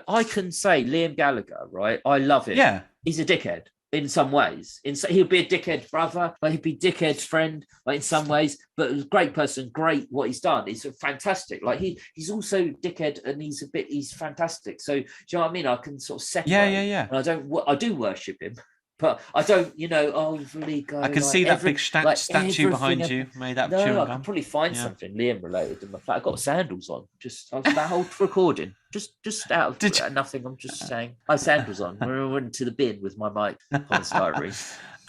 I can say Liam Gallagher, right? I love him. Yeah. He's a dickhead in some ways. He'll be a dickhead brother, he'd be dickhead's friend, in some ways, but a great person, great what he's done. He's fantastic. He's also dickhead and he's fantastic. So, do you know what I mean? I can sort of separate. Yeah. And I do worship him. But I don't, really go. I can see that big statue behind you made up. No, I can probably find something Liam related in my flat. I've got sandals on. That whole recording. Just out of nothing. I'm just saying. I have sandals on. I went to the bin with my mic on his diary.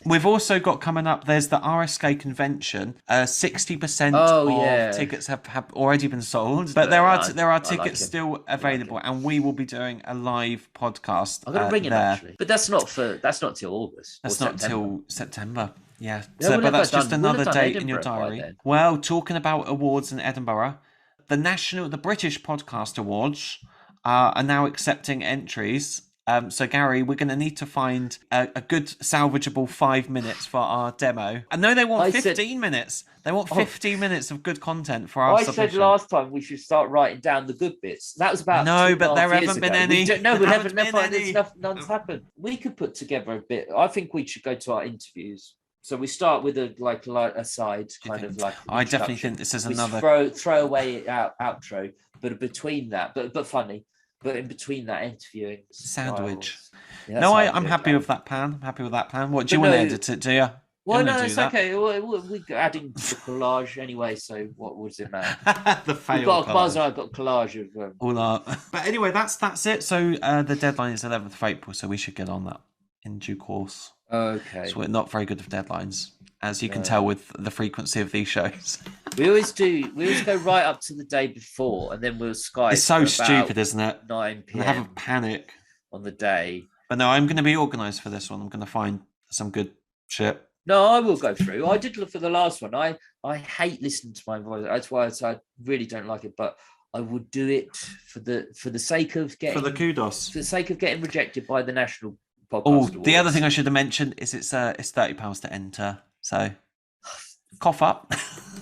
We've also got coming up, there's the RSK convention. 60% of tickets have already been sold, but there are tickets still available, and we will be doing a live podcast. I'm going to ring him actually, but that's not till August. That's not till September. Yeah, but that's just another date in your diary. Well, talking about awards in Edinburgh, the British Podcast Awards are now accepting entries. So, Gary, we're going to need to find a good salvageable 5 minutes for our demo. And no, they want 15 minutes. They want 15 minutes of good content for our submission. I said last time we should start writing down the good bits. That was about but there haven't been any. None's happened. We could put together a bit. I think we should go to our interviews. So we start with a side kind of like. I definitely think this is another throw away outro, but between that, but funny. But in between that, interviewing sandwich. Yeah, I'm happy with that plan. I'm happy with that plan. What do you want to edit it? Do you? Well, no, it's okay. We're adding to the collage anyway. So what does it matter? The fail. I've got collage of all art. But anyway, that's it. So the deadline is 11th of April. So we should get on that in due course. Okay. So we're not very good with deadlines, as you can tell with the frequency of these shows. We always go right up to the day before, and then we'll Skype. It's so stupid, isn't it? 9 p.m. I have a panic on the day. But no, I'm going to be organised for this one. I'm going to find some good shit. No, I will go through. I did look for the last one. I hate listening to my voice. That's why I really don't like it. But I would do it for the sake of getting kudos. For the sake of getting rejected by the National Podcast Awards. The other thing I should have mentioned is it's £30 to enter. So cough up.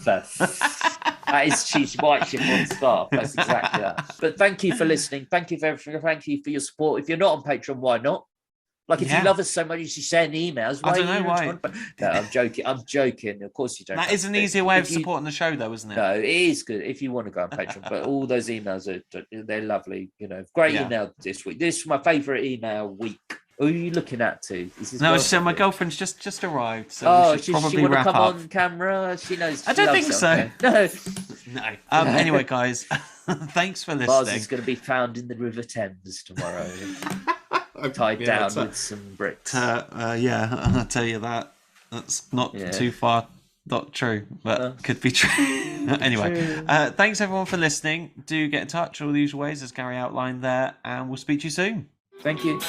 That is she's white shift on staff. That's exactly that. But thank you for listening. Thank you for everything. Thank you for your support. If you're not on Patreon, why not? Like, if you love us so much, you send emails. I don't know why. No, I'm joking. I'm joking. Of course you don't. That is an easier way of supporting the show, though, isn't it? No, it is good if you want to go on Patreon. But all those emails they're lovely. You know, great email this week. This is my favourite email week. Who are you looking at to? No, so my girlfriend's just arrived. So she probably want to wrap come up on camera. She knows. I don't think so. No. No. Anyway, guys, thanks for listening. Mars is going to be found in the River Thames tomorrow. Tied down with some bricks. I'll tell you that. That's not too far not true, but could be true. Anyway, thanks everyone for listening. Do get in touch all the usual ways as Gary outlined there, and we'll speak to you soon. Thank you.